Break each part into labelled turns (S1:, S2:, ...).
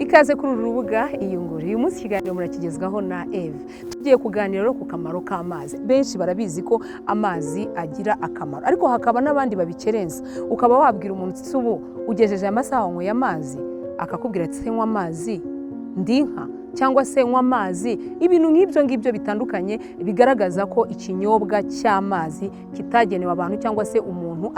S1: ikaze kuri uru rubuga iyungure. Uyu munsi ikiganiro murakigezwaho na Eve. Tugiye kuganira ku kamaro k'amazi. Benshi barabizi ko amazi agira akamaro, ariko hakaba n'abandi babikerenza. Ukaba wabwira umuntu ubu ugejeje amasaha wanyweye amazi, akakubwira ati nywa amazi ndinka cyangwa se nywa amazi. Ibintu nk'ibyo ngibyo bitandukanye bigaragaza ko ikinyobwa cy'amazi kitagenewe abantu, cyangwa se umuntu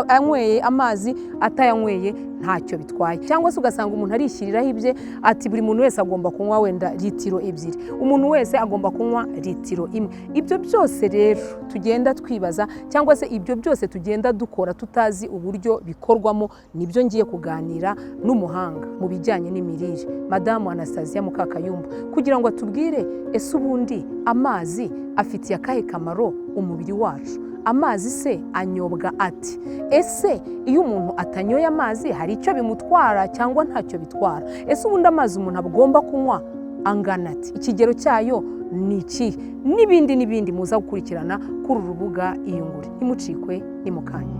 S1: anyweye amazi atayanyweye ntacyo bitwaye. Cyangwa se ugasanga umuntu arishyiriraho ibye ati buri muntu wese agomba kunywa wenda litiro 2, umuntu wese agomba kunywa litiro 1. Ibyo byose rero tugenda twibaza, cyangwa se ibyo byose tugenda dukora tutazi uburyo bikorwamo, nibyo ngiye kuganira n'umuhanga mu bijyanye n'imirire, Madamu Anastasia Mukakayumba, kugira ngo atubwire ese ubundi amazi afitiye akahe kamaro umubiri wacu. Amazi se anyobwa ati? Ese iyo umuntu atanyoye amazi hari icyo bimutwara cyangwa ntacyo bitwara? Ese ubundi amazi umuntu agomba kunywa angana ati? Ikigero cyayo ni iki? N'ibindi muza gukurikirana kuri uru rubuga iyungure. Ntimucikwe, ni mu kanya.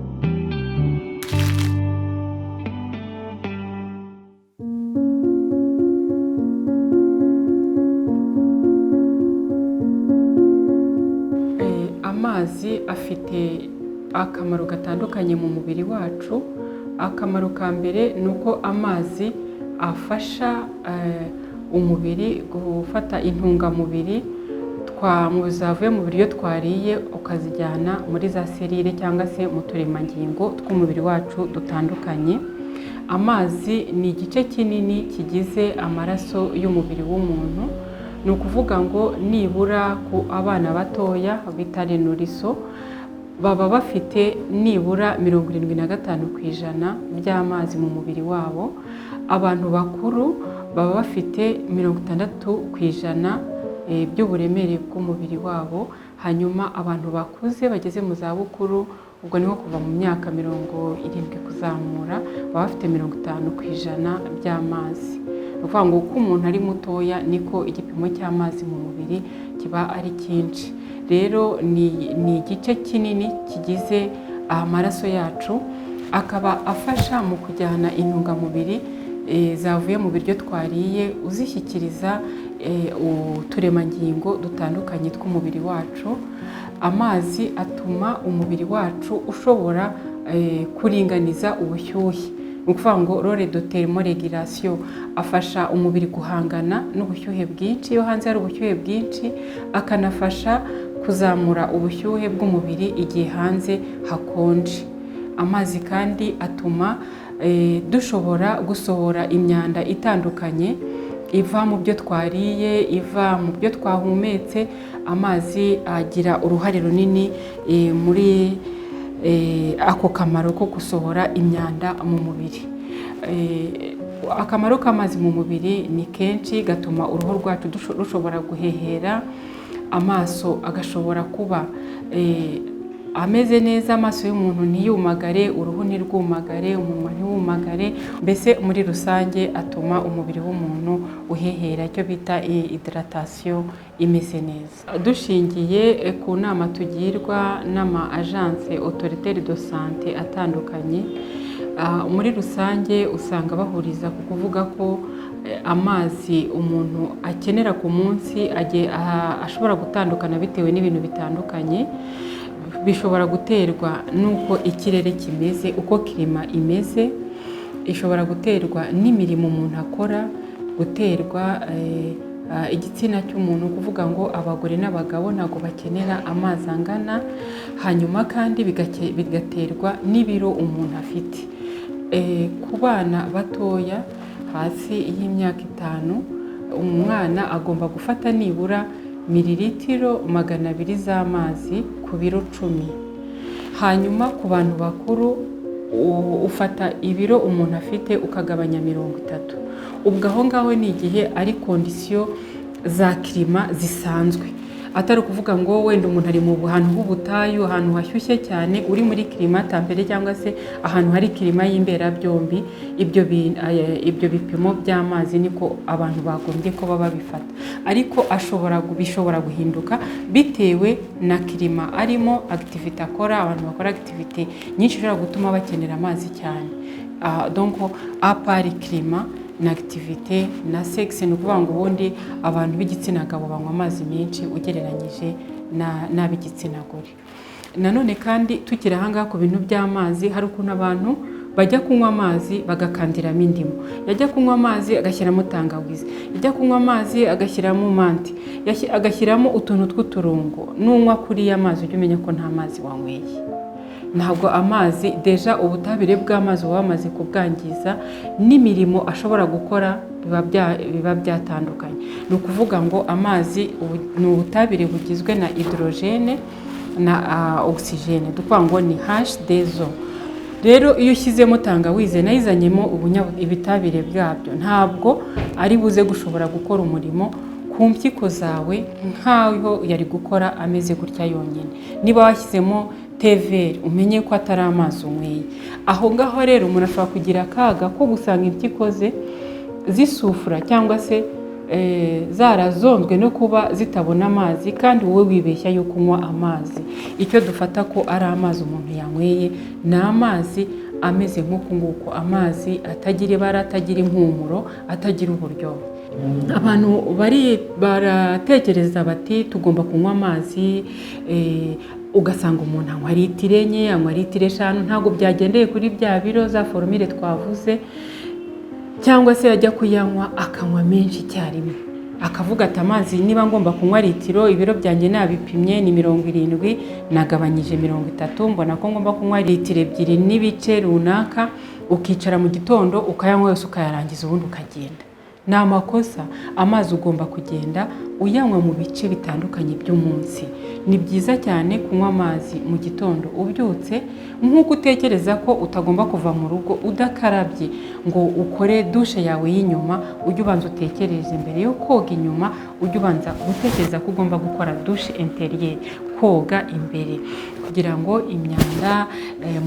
S2: Amazi afite akamaro gatandukanye mu mubiri wacu. Akamaro ka mbere ni uko amazi afasha umubiri gufata intungamubiri zavuye mu biryo twariye, ukazijyana muri za serire cyangwa se mu turemangingo tw'umubiri wacu dutandukanye. Amazi ni igice kinini kigize amaraso y'umubiri w'umuntu. Ni ukuvuga ngo nibura ku abana batoya bita renuriso baba bafite nibura 75% by'amazi mu mubiri wabo. Abantu bakuru baba bafite 60% by'uburemere bw'umubiri wabo. Hanyuma abantu bakuze bageze mu za bukuru, ubwo niho kuva mu myaka 70 kuzamura, baba bafite 50% by'amazi. Uvuga ngo uko umuntu ari mutoya niko igipimo cy'amazi mu mubiri kiba ari cyinshi. Rero ni igice kinini kigize amaraso yacu, akaba afasha mu kujyana intungamubiri zavuye mu biryo twariye uzishyikiriza uturemangingo dutandukanye tw'umubiri wacu. Amazi atuma umubiri wacu ushobora kuringaniza ubushyuhe. Ukuvuga ngo role de thermoregulation, afasha umubiri guhangana n'ubushyuhe bwinshi iyo hanze hari ubushyuhe bwinshi, akanafasha kuzamura ubushyuhe bw'umubiri igihe hanze hakonje. Amazi kandi atuma dushobora gusohora imyanda itandukanye iva mu byo twariye, iva mu byo twahumetse. Amazi agira uruhare runini muri ako kamaro ko gusohora imyanda mu mubiri. Akamaro k'amazi mu mubiri ni kenshi, gatuma uruhu rwacu rushobora guhehera, amaso agashobora kuba ameze neza, amaso y'umuntu ntiyumagare, uruhu ntirwumagare, umunwa ntiwumagare. Mbese muri rusange atuma umubiri w'umuntu uhehera, icyo bita hydratation imeze neza. Dushingiye ku nama tugirwa n'ama agence autoritaire de santé atandukanye, muri rusange usanga bahuriza ku kuvuga ko amazi umuntu akenera ku munsi ashobora gutandukana bitewe n'ibintu bitandukanye. Bishobora guterwa n'uko ikirere kimeze, uko klima imeze, ishobora guterwa n'imirimo umuntu akora, guterwa igitsina cy'umuntu, kuvuga ngo abagore n'abagabo ntabwo bakenera amazi angana. Hanyuma kandi bigaterwa n'ibiro umuntu afite. Ku bana batoya hasi y'imyaka 5, umwana agomba gufata nibura mililitiro 200 z'amazi ku biro 10. Hanyuma ku bantu bakuru ufata ibiro umuntu afite ukagabanya 30. Ubwo aho ngaho ni igihe ari kondisiyo za klima zisanzwe, atari ukuvuga ngo wenda umuntu ari mu hantu h'ubutayu, ahantu hashyushye cyane, uri muri klima tempere cyangwa se ahantu hari klima y'imbera byombi. Ibyo bipimo by'amazi niko abantu bagombye ko baba bifata, ariko bishobora guhinduka bitewe na klima arimo, activité akora. Abantu bakora activité nyinshi ishobora gutuma bakenera amazi cyane. Donc à part klima na activité na sexe, ni ukuvuga ngo ubundi abantu b'igitsina gabo banywa amazi menshi ugereranyije n'ab'igitsina gore. Nanone kandi tukiri ahangaha ku bintu by'amazi, hari ukuntu abantu bajya kunywa amazi bagakandiramo indimu, yajya kunywa amazi agashyiramo tangawizi, yajya kunywa amazi agashyiramo manti, agashyiramo utuntu tw'uturungo. Nunywa kuri ya mazi ujye umenya ko nta mazi wanyweye. Ntabwo amazi deja ubutabire bw'amazi buba bamaze kubwangiza, n'imirimo ashobora gukora biba byatandukanye. Ni ukuvuga ngo amazi ni ubutabire bugizwe na hydrogene na oxygene, dukwa ngo ni H2O. Rero iyo ushyizemo tangawize nayizanyemo ibitabire byabyo, ntabwo ari buze gushobora gukora umurimo ku mpyiko zawe nk'aho yari gukora ameze gutya yonyine. Niba washyizemo TV umenye ko atari amazi unyweye. Aho ngaho rero umuntu ashobora kugira akaga ko gusanga impyiko ze zisufura cyangwa se zarazonzwe no kuba zitabona amazi, kandi wowe wibeshya yo kunywa amazi. Icyo dufata ko ari amazi umuntu yanyweye ni amazi ameze nk'uku nguku, amazi atagira ibara, atagira impumuro, atagira uburyohe. Abantu baratekereza bati tugomba kunywa amazi, ugasanga umuntu anywa litiro enye, anywa litiro eshanu, ntabwo byagendeye kuri bya biro za formule twavuze, cyangwa se yajya kuyanywa akanywa menshi icyarimwe, akavuga ati amazi niba ngomba kunywa litiro, ibiro byanjye nabipimye ni 70, nagabanyije 30, mbona ko ngomba kunywa litiro 2 n'ibice runaka, ukicara mu gitondo ukayanywa yose ukayarangiza ubundi ukagenda. Ni amakosa. Amazi ugomba kugenda uyanywa mu bice bitandukanye by'umunsi. Ni byiza cyane kunywa amazi mu gitondo ubyutse, nk'uko utekereza ko utagomba kuva mu rugo udakarabye ngo ukore dushe yawe y'inyuma, ujye ubanza utekereze mbere yo koga inyuma, ujye ubanza gutekereza ko ugomba gukora dushe intérieure, koga imbere, kugira ngo imyanda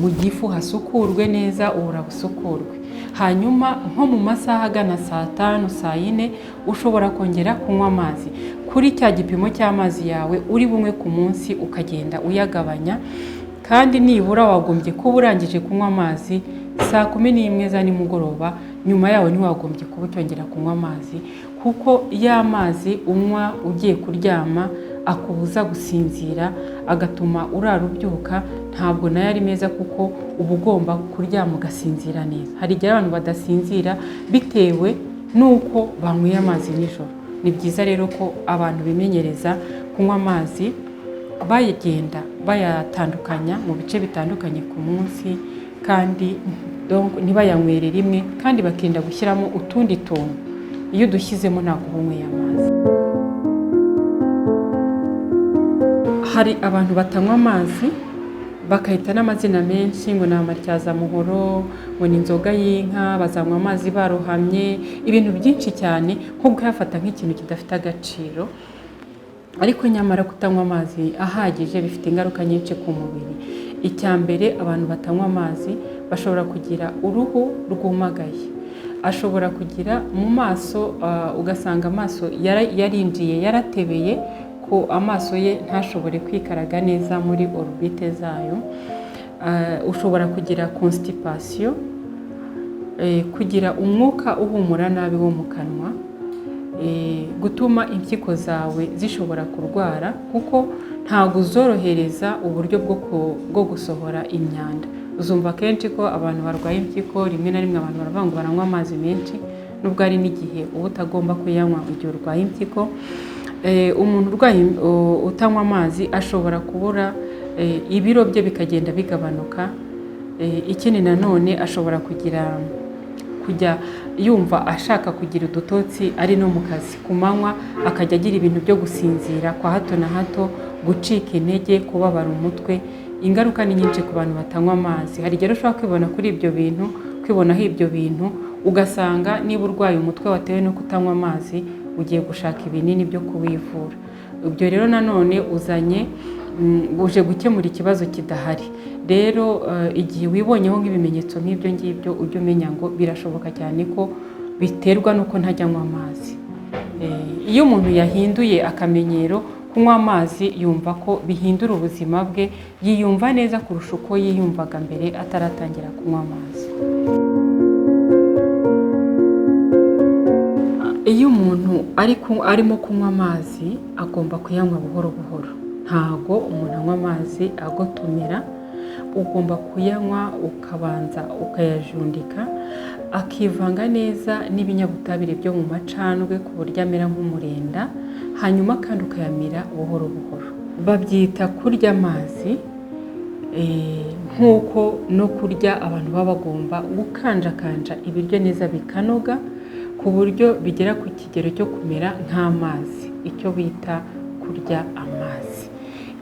S2: mu gifu hasukurwe neza, ubura busukurwe. Hanyuma nko mu masaha agana saa 5 saa 4 ushobora kongera kunywa amazi kuri cya gipimo cy'amazi yawe uri bumwe ku munsi, ukagenda uyagabanya. Kandi nibura wagombye kuba urangije kunywa amazi saa 11 za nimugoroba, nyuma yawe ntiwagombye kuba ucyongera kunywa amazi, kuko ya mazi unywa ugiye kuryama akubuza gusinzira, agatuma urara ubyuka, ntabwo nayo ari meza, kuko uba ugomba kuryama ugasinzira neza. Hari igihe abantu badasinzira bitewe n'uko banyweye amazi nijoro. Ni byiza rero ko abantu bimenyereza kunywa amazi bayagenda bayatandukanya mu bice bitandukanye ku munsi, kandi ntibayanywere rimwe, kandi bakirinda gushyiramo utundi tuntu. Iyo dushyizemo ntabwo uba unyweye amazi. Hari abantu batanywa amazi bakahita n'amazina menshi, ngo ni amatyazamuhoro, ngo ni inzoga y'inka, bazanywa amazi barohamye, ibintu byinshi cyane, nko kuyafata nk'ikintu kidafite agaciro. Ariko nyamara kutanywa amazi ahagije bifite ingaruka nyinshi ku mubiri. Icya mbere, abantu batanywa amazi bashobora kugira uruhu rwumagaye, ashobora kugira mu maso, ugasanga amaso yarinjiye, yaratebeye, ko amaso ye ntashobore kwikaraga neza muri orbite zayo. Ushobora kugira constipation, kugira umwuka uhumura nabi wo mu kanwa, gutuma impyiko zawe zishobora kurwara, kuko ntabwo uzorohereza uburyo bwo gusohora imyanda. Uzumva kenshi ko abantu barwaye impyiko, rimwe na rimwe abantu baravuga ngo baranywa amazi menshi, nubwo ari n'igihe uba utagomba kuyanywa igihe urwaye impyiko. Umuntu urwaye utanywa amazi ashobora kubura ibiro bye bikagenda bigabanuka. Ikindi nanone ashobora kujya yumva ashaka kugira udutotsi ari no mu kazi ku manywa, akajya agira ibintu byo gusinzira kwa hato na hato, gucika intege, kubabara umutwe. Ingaruka ni nyinshi ku bantu batanywa amazi. Hari igihe ushobora kwibonaho ibyo bintu, ugasanga niba urwaye umutwe watewe no kutanywa amazi, ugiye gushaka ibinini byo kuwivura. Ibyo rero nanone uje gukemura ikibazo kidahari. Rero igihe wibonyeho nk'ibimenyetso nk'ibyo ngibyo, ujye umenya ngo birashoboka cyane ko biterwa n'uko ntajyanywa amazi. Iyo umuntu yahinduye akamenyero kunywa amazi, yumva ko bihindura ubuzima bwe, yiyumva neza kurusha uko yiyumvaga mbere ataratangira kunywa amazi. iyo umuntu arimo kunywa amazi agomba kuyanywa buhoro buhoro, ntago umuntu anywa amazi agotomera, ugomba kuyanywa ukabanza ukayajundika akivanga neza n'ibinyabutabire byo mu macandwe ku buryo amera nk'umurenda, hanyuma kandi ukayamira buhoro buhoro. Babyita kurya amazi, nk'uko no kurya abantu baba bagomba gukanjakanja ibiryo neza bikanoga ku buryo bigera ku kigero cyo kumera nk'amazi, icyo bita kurya amazi.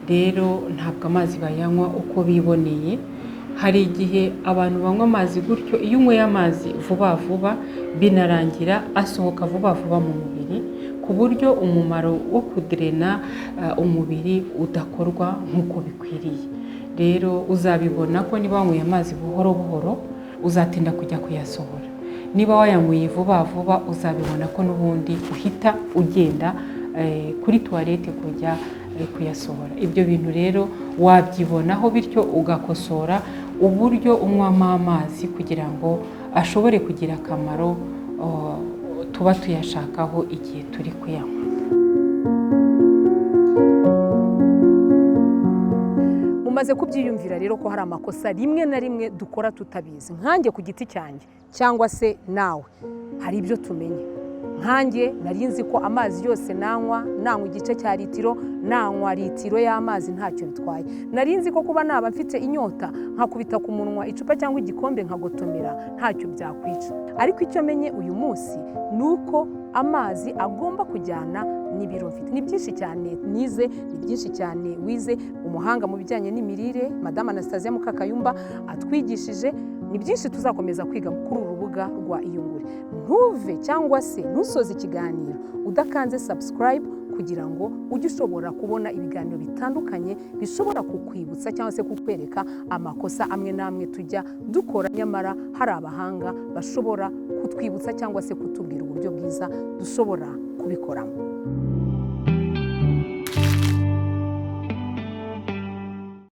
S2: Rero ntabwo amazi bayanywa uko biboneye, hari igihe abantu banywa amazi gutyo, iyo unyweye amazi vuba vuba binarangira asohoka vuba vuba mu mubiri ku buryo umumaro wo kudirena umubiri udakorwa nk'uko bikwiriye. Rero uzabibona ko niba wanyweye amazi buhoro buhoro uzatinda kujya kuyasohora, niba wayanyweye vuba vuba uzabibona ko n'ubundi uhita ugenda kuri toilette kujya kuyasohora. Ibyo bintu rero wabyibonaho, bityo ugakosora uburyo unywamo amazi kugira ngo ashobore kugira akamaro tuba tuyashakaho igihe turi kuyanywa.
S1: Mumaze kubyiyumvira rero ko hari amakosa rimwe na rimwe dukora tutabizi, nkanjye ku giti cyanjye cyangwa se nawe hari ibyo tumenye. Nkanjye nari nzi ko amazi yose nanywa igice cya litiro, nanywa litiro y'amazi ntacyo bitwaye. Nari nzi ko kuba naba mfite inyota nkakubita ku munwa icupa cyangwa igikombe nkagotomera ntacyo byakwica. Ariko icyo menye uyu munsi ni uko amazi agomba kujyana n'ibiro mfite. Ni byinshi cyane nize, ni byinshi cyane wize, umuhanga mu bijyanye n'imirire Madame Anastasia Mukakayumba atwigishije. Ni byinshi tuzakomeza kwiga kuri uru rubuga rwa Iyungure. Ntuve cyangwa se ntusoze ikiganiro udakanze subscribe kugira ngo ujye ushobora kubona ibiganiro bitandukanye bishobora kukwibutsa cyangwa se kukwereka amakosa amwe n'amwe tujya dukora, nyamara hari abahanga bashobora kutwibutsa cyangwa se kutubwira uburyo bwiza dushobora kubikoramo.